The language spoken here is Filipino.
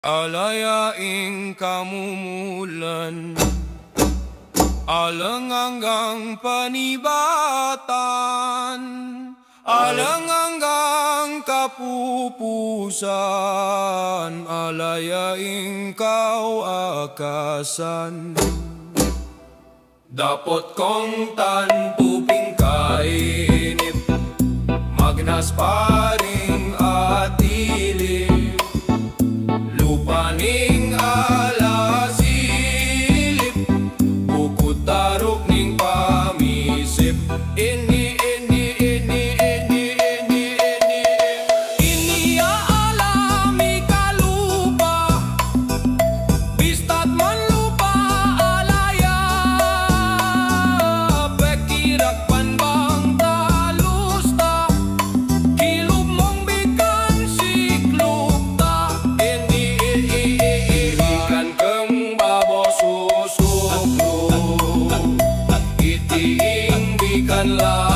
Alayaing kamumulan, alangang panibatan, alangang kapupusan, alayaing kauakasan. Dapot kong tanpuping kainip, magnas paring atilip, lupaning alasilip, bukod tarok ning pamisip. Ini alami kalupa, bistat man lupa alaya, pekirak panbang talusta, kilub mong bikan siklupta. Ini ikan keng babo susuklu, itiing bikan la